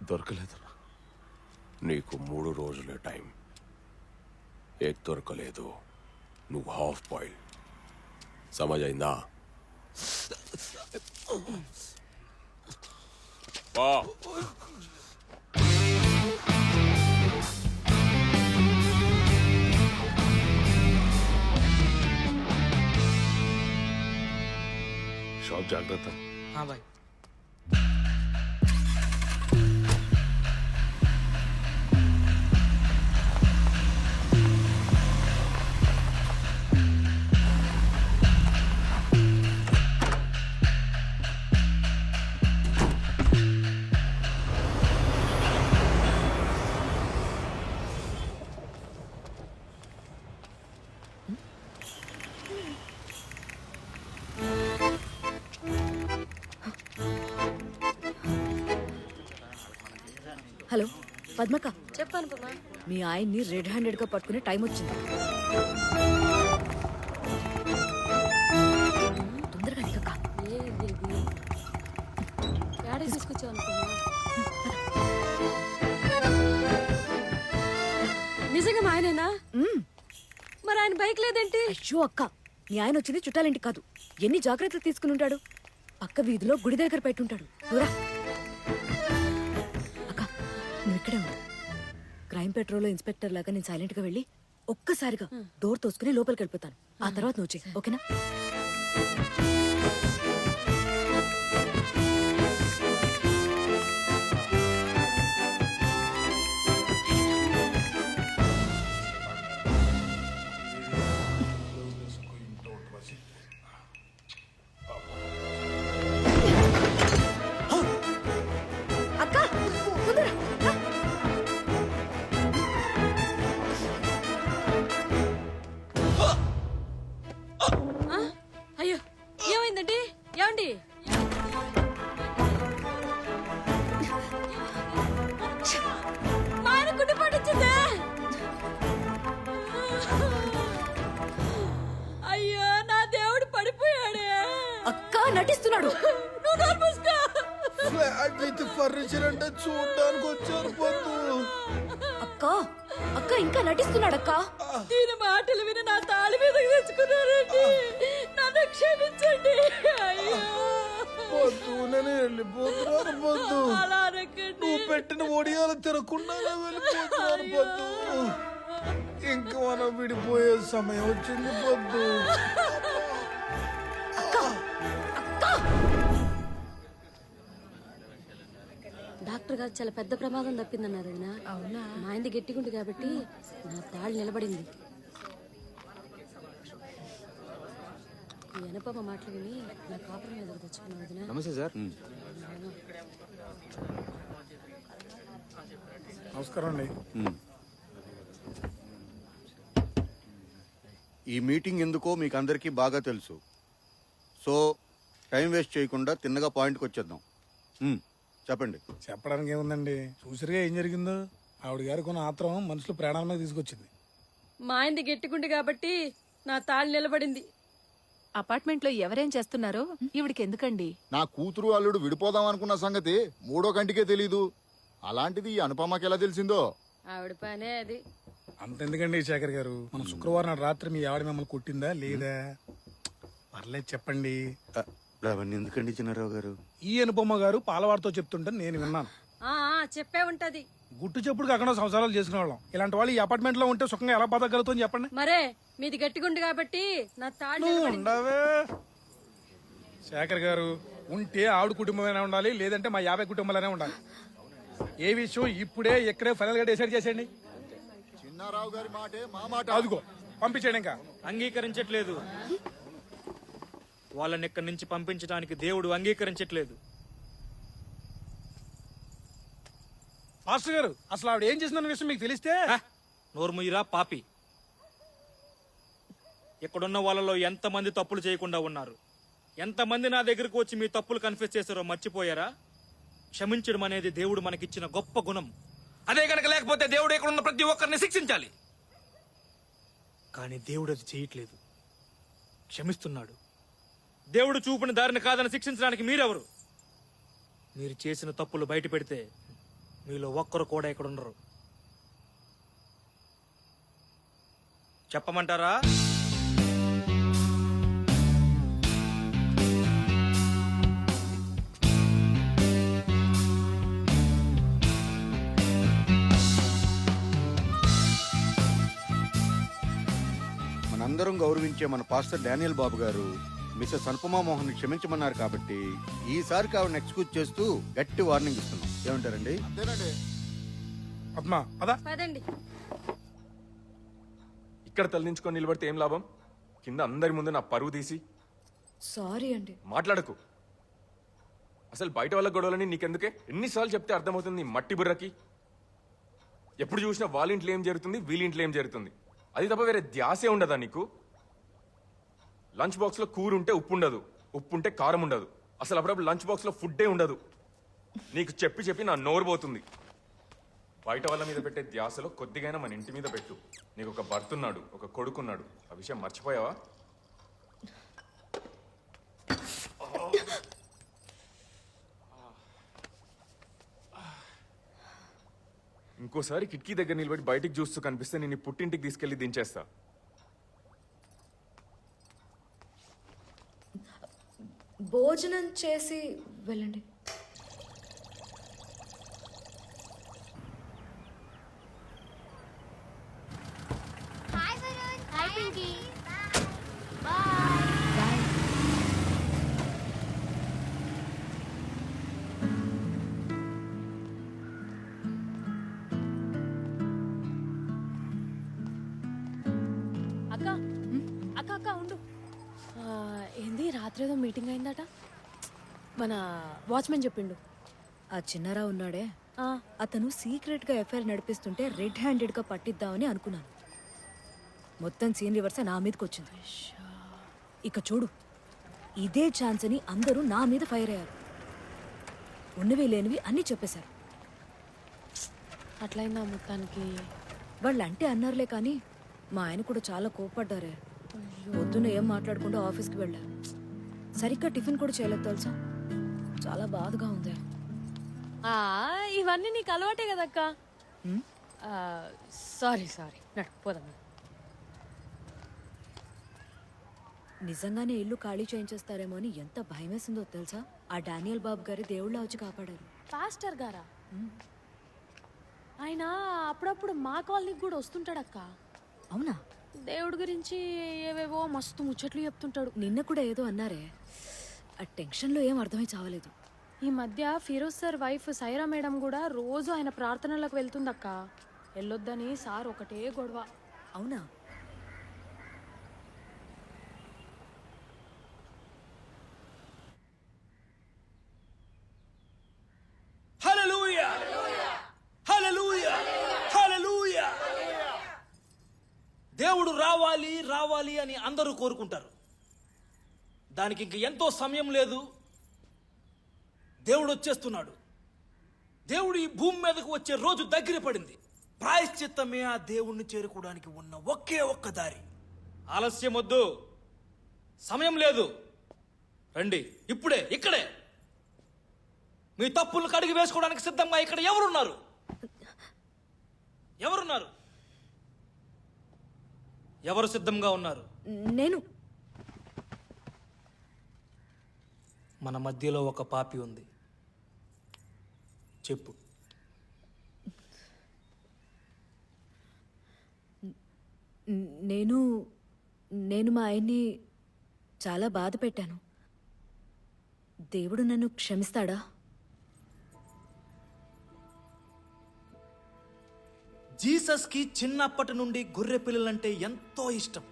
దొరకలేదురా. నీకు 3 రోజులే time. Egg దొరకలేదు, నువ్వు హాఫ్ బాయిల్. సమజ్ అయిందా? షాప్ జాగ్రత్త. బాయ్. హలో పద్మక్క, చెప్పాను పద్మ. మీ ఆయన్ని రెడ్ హ్యాండెడ్ గా పట్టుకునే టైం వచ్చింది. తొందరగా నీకక్క. ఏడాది తీసుకొచ్చావు అనుకున్నా. నిజంగా మా ఆయనేనా? మరి ఆయన బైక్ లేదేంటి? అయ్యో అక్క, మీ ఆయన వచ్చింది చుట్టాలింటి కాదు. ఎన్ని జాగ్రత్తలు తీసుకుని ఉంటాడు. పక్క వీధిలో గుడి దగ్గర పెట్టుంటాడు. నువ్వురా అక్క, నువ్వు ఇక్కడే ఉండు. క్రైమ్ పెట్రోల్ ఇన్స్పెక్టర్ లాగా నేను సైలెంట్ గా వెళ్ళి ఒక్కసారిగా డోర్ తోసుకుని లోపలికి వెళ్ళిపోతాను. ఆ తర్వాత నువ్వు చెయ్యి, ఓకేనా? అక్క తొందరగా రా. అయ్యో ఏమైందండి? ఏమండి? మా ఆయన గుడ్డి పడిచ్చిందే. అయ్యో నా దేవుడు పడిపోయాడే. అక్క నటిస్తున్నాడు. నువ్వు నోరు మూసుకో. ఫ్లాట్ విత్ ఫర్నిచర్ అంటే చూడడానికి వచ్చారు పొద్దు. అక్క అక్క ఇంకా నటిస్తున్నాడు. అక్క దీని మాటలు విని నా తాళి మీదకి తెచ్చుకున్నారండి. నన్ను క్షమించండి. అయ్యో పొద్దు నేను వెళ్ళిపోతున్నాను పొద్దు. అలా అనకండి. నువ్వు పెట్టిన ఒడియాలు తినకుండా వెళ్ళిపోతున్నాను పొద్దు. ఇంక మనం విడిపోయే సమయం వచ్చింది పొద్దు. డాక్టర్ గారు చాలా పెద్ద ప్రమాదం తప్పిందన్నారు. అవునా? మా ఆయనది గట్టిగుంది కాబట్టి నా తాళి నిలబడింది. ఈ అనుపమ మాటలు విని నా కాపురం మీద తెచ్చుకున్నాను వదినా. నమస్తే సార్. నమస్కారం అండి. ఈ మీటింగ్ ఎందుకో మీకు అందరికీ బాగా తెలుసు. సో టైం వేస్ట్ చేయకుండా తిన్నగా పాయింట్కి వచ్చేద్దాం. చెప్పండి. చెప్పడానికి ఏముందండి, చూసిరిగా ఏం జరిగిందో. ఆవిడ గారు కొన్ని ఆత్రం మనుషులు ప్రాణాల మీద తీసుకొచ్చింది. మా ఆయనది గట్టిగుంది కాబట్టి నా తాళి నిలబడింది. అపార్ట్మెంట్ లో ఎవరేం చేస్తున్నారో ఈవిడికి ఎందుకండి? నా కూతురు అల్లుడు విడిపోదాం అనుకున్న సంగతి 3వ కంటికే తెలీదు. అలాంటిది ఈ అనుపమకి ఎలా తెలిసిందో? ఆవిడ పనే అది. అంతెందుకండి శేఖర్ గారు, మన శుక్రవారం నాడు రాత్రి మీ ఆవిడ మిమ్మల్ని కొట్టిందా లేదా? పర్లేదు చెప్పండి. అవన్నీ ఎందుకండి చిన్నారావు గారు? ఈ అనుపమ్మ గారు పాలవాడితో చెప్తుంటే నేను విన్నాను. చెప్పే ఉంటది. గుట్టు చెప్పుడు అక్కడ సంసారాలు చేసుకునే వాళ్ళం. ఇలాంటి వాళ్ళు ఈ అపార్ట్మెంట్ లో ఉంటే సుఖంగా ఎలా బతకగలుగుతుంది చెప్పండి. మరే మీది గట్టిగుండి కాబట్టి నా తాళి నువ్వు నిలబడింది. ఉండవే శేఖర్ గారు, ఉంటే ఆవిడ కుటుంబమైనా ఉండాలి, లేదంటే మా 50 కుటుంబాలనే ఉండాలి. ఏ విషయం ఇప్పుడే ఎక్కడే ఫైనల్ గా డిసైడ్ చేసేయండి. చిన్నారావు గారి మాటే మా మాట. అదిగో పంపించేయండి. ఇంకా అంగీకరించట్లేదు. వాళ్ళని ఇక్కడి నుంచి పంపించడానికి దేవుడు అంగీకరించట్లేదు. మాస్టర్ గారు, అసలు ఆవిడ ఏం చేసిన విషయం మీకు తెలిస్తే? నోర్ముయిరా పాపి. ఇక్కడున్న వాళ్ళలో ఎంతమంది తప్పులు చేయకుండా ఉన్నారు? ఎంతమంది నా దగ్గరకు వచ్చి మీ తప్పులు కన్ఫెస్ చేశారో మర్చిపోయారా? క్షమించడం అనేది దేవుడు మనకిచ్చిన గొప్ప గుణం. అదే గనక లేకపోతే దేవుడు ఇక్కడున్న ప్రతి ఒక్కరిని శిక్షించాలి. కానీ దేవుడు అది చేయట్లేదు, క్షమిస్తున్నాడు. దేవుడు చూపిన దారిని కాదని శిక్షించడానికి మీరెవరు? మీరు చేసిన తప్పులు బయట పెడితే మీలో ఒక్కరు కూడా ఇక్కడ ఉండరు. చెప్పమంటారా? మనందరం గౌరవించే మన పాస్టర్ డానియల్ బాబు గారు మిసెస్ అనుపమా మోహన్ క్షమించమన్నారు కాబట్టి ఈసారికి ఆవిడని ఎక్స్క్యూజ్ చేస్తూ గట్టి వార్నింగ్ ఇస్తున్నాం. ఏమంటారండి? అంతేనండి. పద్మ పదా. పదండి. ఇక్కడ తలదించుకొని నిలబడితే ఏం లాభం? కింద అందరి ముందు నా పరువు తీసి సారీ అండి. మాట్లాడకు. అసలు బయట వాళ్ళ గొడవలని నీకెందుకే? ఎన్నిసార్లు చెప్తే అర్థమవుతుంది నీ మట్టి బుర్రకి? ఎప్పుడు చూసినా వాళ్ళ ఇంట్లో ఏం జరుగుతుంది, వీళ్ళ ఇంట్లో ఏం జరుగుతుంది, అది తప్ప వేరే ధ్యాసే ఉండదా నీకు? లంచ్ బాక్స్ లో కూర ఉంటే ఉప్పు ఉండదు, ఉప్పు ఉంటే కారం ఉండదు, అసలు అప్పుడప్పుడు లంచ్ బాక్స్ లో ఫుడ్డే ఉండదు. నీకు చెప్పి చెప్పి నా నోరు పోతుంది. బయట వాళ్ళ మీద పెట్టే ధ్యాసలో కొద్దిగైనా మన ఇంటి మీద పెట్టు. నీకు ఒక భర్త ఉన్నాడు, ఒక కొడుకున్నాడు, ఆ విషయం మర్చిపోయావా? ఇంకోసారి కిటికీ దగ్గర నిలబడి బయటికి చూస్తూ కనిపిస్తే నేను పుట్టింటికి తీసుకెళ్లి దించేస్తా. భోజనం చేసి వెళ్ళండి. అక్క అక్క అక్క ఉండు. ఏంది రాత్రి ఏదో మీటింగ్ అయిందట, మన వాచ్మెన్ చెప్పిండు. ఆ చిన్నారావు ఉన్నాడే, ఆ, అతను సీక్రెట్ గా ఎఫ్ఐఆర్ నడిపిస్తుంటే రెడ్ హ్యాండెడ్ గా పట్టిద్దామని అనుకున్నాను. మొత్తం సీన్ రివర్స్ నా మీదకి వచ్చింది. ఇక చూడు, ఇదే ఛాన్స్ అని అందరూ నా మీద ఫైర్ అయ్యారు. ఉన్నవి లేనివి అన్నీ చెప్పేశారు. అట్లయిందా మొత్తానికి? వాళ్ళు అంటే అన్నారులే కానీ మా ఆయన కూడా చాలా కోప్పడ్డారే. పొద్దున్న ఏం మాట్లాడకుండా ఆఫీస్కి వెళ్ళారు. సరిగ్గా టిఫిన్ కూడా చేయలేదు తెలుసా. చాలా బాధగా ఉంది. ఇవన్నీ నీకు అలవాటే కదక్క. హ్మ్? సారీ సారీ, నడు పోదాం. నిజంగానే ఇల్లు ఖాళీ చేయించేస్తారేమో అని ఎంత భయం వేసిందో తెలుసా. ఆ డానియల్ బాబు గారి దేవుళ్ళ వచ్చి కాపాడారు. పాస్టర్ గారా? ఆయన అప్పుడప్పుడు మా కాలనీకి కూడా వస్తుంటాడక్క. అవునా? దేవుడి గురించి ఏవేవో మస్తు ముచ్చట్లు చెప్తుంటాడు. నిన్న కూడా ఏదో అన్నారే, ఆ టెన్షన్లో ఏం అర్థమై చావలేదు. ఈ మధ్య Feroz sir wife Saira madam కూడా రోజు ఆయన ప్రార్థనలకు వెళ్తుందక్క. వెళ్ళొద్దని సార్ ఒకటే గొడవ. అవునా? హల్లెలూయా! హల్లెలూయా! హల్లెలూయా! దేవుడు రావాలి రావాలి అని అందరూ కోరుకుంటారు. దానికి ఇంక ఎంతో సమయం లేదు. దేవుడు వచ్చేస్తున్నాడు. దేవుడు ఈ భూమి మీదకు వచ్చే రోజు దగ్గర పడింది. ప్రాయశ్చిత్తమే ఆ దేవుణ్ణి చేరుకోవడానికి ఉన్న ఒకే ఒక్క దారి. ఆలస్యం వద్దు, సమయం లేదు. రండి, ఇప్పుడే, ఇక్కడే. మీ తప్పులు కడిగి వేసుకోవడానికి సిద్ధంగా ఇక్కడ ఎవరున్నారు? ఎవరున్నారు? ఎవరు సిద్ధంగా ఉన్నారు? నేను. మన మధ్యలో ఒక పాపి ఉంది. చెప్పు. నేను మా ఆయన్ని చాలా బాధ పెట్టాను. దేవుడు నన్ను క్షమిస్తాడా? జీసస్కి చిన్నప్పటి నుండి గొర్రె పిల్లలంటే ఎంతో ఇష్టం.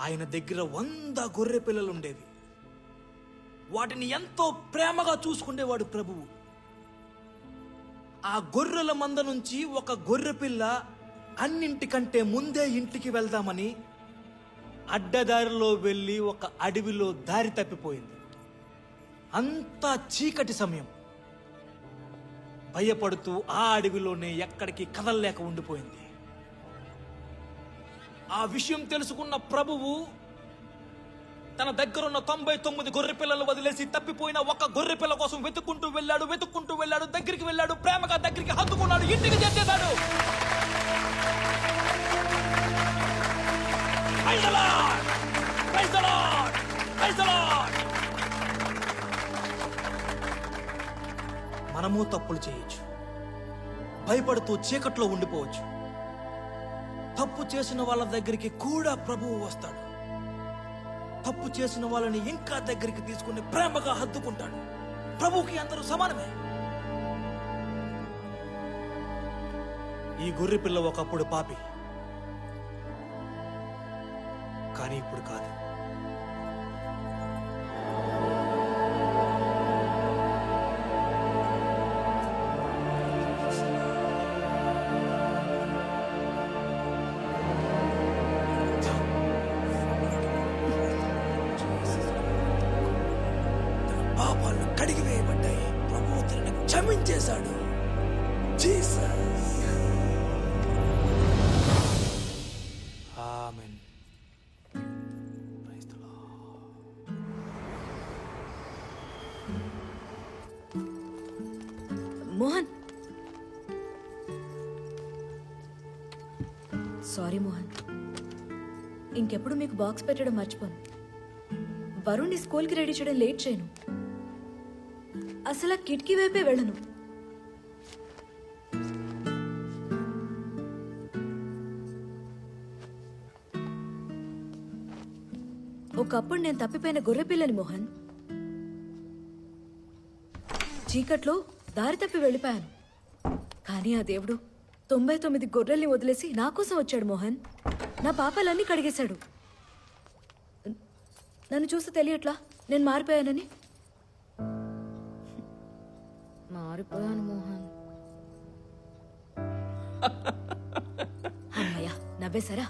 ఆయన దగ్గర 100 గొర్రె పిల్లలు ఉండేవి. వాటిని ఎంతో ప్రేమగా చూసుకునేవాడు ప్రభువు. ఆ గొర్రెల మంద నుంచి ఒక గొర్రె పిల్ల అన్నింటికంటే ముందే ఇంటికి వెళ్దామని అడ్డదారిలో వెళ్ళి ఒక అడవిలో దారి తప్పిపోయింది. అంతా చీకటి సమయం. భయపడుతూ ఆ అడవిలోనే ఎక్కడికి కదలలేక ఉండిపోయింది. ఆ విషయం తెలుసుకున్న ప్రభువు తన దగ్గరున్న 99 గొర్రె పిల్లలు వదిలేసి తప్పిపోయిన ఒక్క గొర్రె పిల్ల కోసం వెతుక్కుంటూ వెళ్ళాడు, దగ్గరికి వెళ్ళాడు, ప్రేమగా దగ్గరికి హత్తుకున్నాడు, ఇంటికి చేర్చేశాడు. Praise the Lord! Praise the Lord! Praise the Lord! మనము తప్పులు చేయొచ్చు, భయపడుతూ చీకట్లో ఉండిపోవచ్చు. తప్పు చేసిన వాళ్ళ దగ్గరికి కూడా ప్రభువు వస్తాడు. తప్పు చేసిన వాళ్ళని ఇంకా దగ్గరికి తీసుకుని ప్రేమగా హత్తుకుంటాడు. ప్రభువుకి అందరూ సమానమే. ఈ గొర్రె పిల్ల ఒకప్పుడు పాపి, కానీ ఇప్పుడు కాదు. పాపాలు కడిగి వేయబడ్డాయి. ప్రభువు తనని క్షమించేశాడు. Jesus. Amen. Praise the Lord. Mohan, sorry Mohan, ఇంకెప్పుడు మీకు బాక్స్ పెట్టడం మర్చిపోను. వరుణ్ని స్కూల్కి రెడీ చేయడం లేట్ చేయను. అసలు ఆ కిటికీ వైపే వెళ్ళను. ఒకప్పుడు నేను తప్పిపోయిన గొర్రె పిల్లని మోహన్. చీకట్లో దారి తప్పి వెళ్ళిపోయాను. కానీ ఆ దేవుడు 99 గొర్రెల్ని వదిలేసి నా కోసం వచ్చాడు మోహన్. నా పాపాలన్నీ కడిగేశాడు. నన్ను చూస్తే తెలియట్లా నేను మారిపోయానని? మారిపోయాను మోహన్. అమ్మయ్యా, నవ్వేశారా?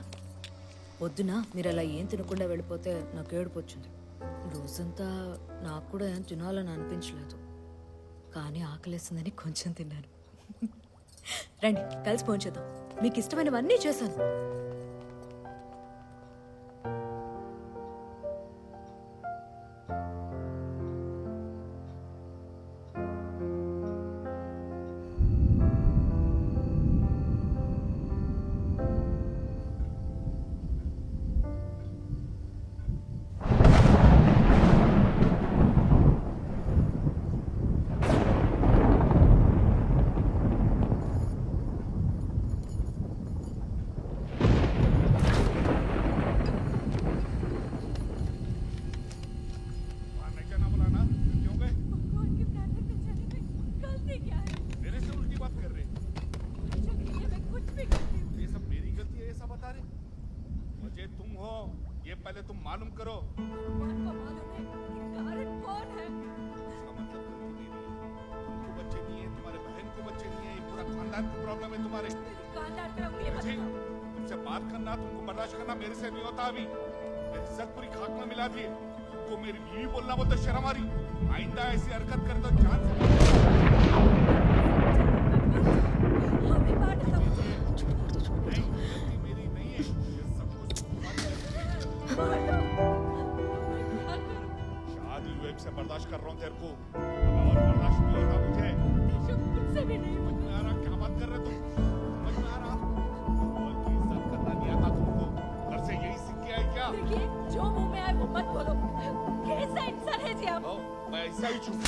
పొద్దున మీరు అలా ఏం తినకుండా వెళ్ళిపోతే నాకు ఏడుపు వచ్చింది. రోజంతా నాకు కూడా ఏం తినాలని అనిపించలేదు, కానీ ఆకలేసిందని కొంచెం తిన్నాను. రండి కలిసి పోంచేద్దాం. మీకు ఇష్టమైనవన్నీ చేశాను. पहले तुम मालूम करो। भगवान को मालूम है कि कारण कौन है। इसका मतलब तुमको बच्चे नहीं है, तुम्हारे बहन को बच्चे नहीं है, ये पूरा खानदान की प्रॉब्लम है तुम्हारे। खानदान का मुझे पता है। तुमसे बात करना, तुमको बर्दाश्त करना मेरे से नहीं होता अभी। मेरी इज्जत पूरी खाक में मिला दी है। तुमको मेरी बीवी बोलना बोलते शर्म आ रही। आइंदा ऐसी हरकत करे तो जान से से बर्दाश्त कर रहा हूँ तेरे को, और बर्दाश्त नहीं होता मुझे। मुझसे भी नहीं समझ में आ रहा क्या बात कर रहे तुम? समझ में आ रहा और की इज्जत करना नहीं आता तुमको? घर से यही सीख के आए क्या? देखिए जो मुंह में आए वो मत बोलो। कैसा इंसान है जी आप? मैं ऐसा ही चुप।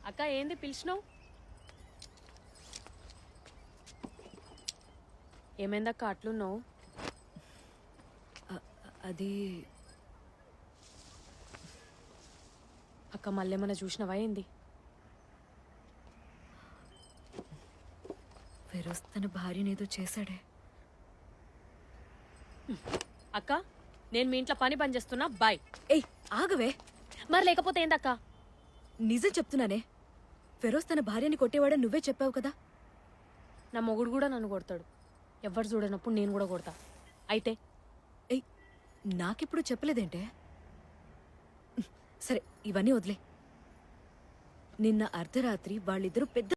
అక్క ఏంది పిలిచినావు? ఏమైందక్క అట్లున్నావు? అది అక్క మళ్ళేమన్నా చూసినవా ఏంది? ఫిరోజ్ తన భార్యనేదో చేశాడే. అక్క నేను మీ ఇంట్లో పని చేస్తున్నా, బాయ్. ఏయ్ ఆగవే. మరి లేకపోతే ఏందక్క? నిజం చెప్తున్నానే, ఫిరోజ్ తన భార్యని కొట్టేవాడని నువ్వే చెప్పావు కదా. నా మొగుడు కూడా నన్ను కొడతాడు. ఎవరు చూడనప్పుడు నేను కూడా కొడతా. అయితే ఏయ్ నాకిప్పుడు చెప్పలేదేంటే? సరే, ఇవన్నీ వదిలే. నిన్న అర్ధరాత్రి వాళ్ళిద్దరూ పెద్ద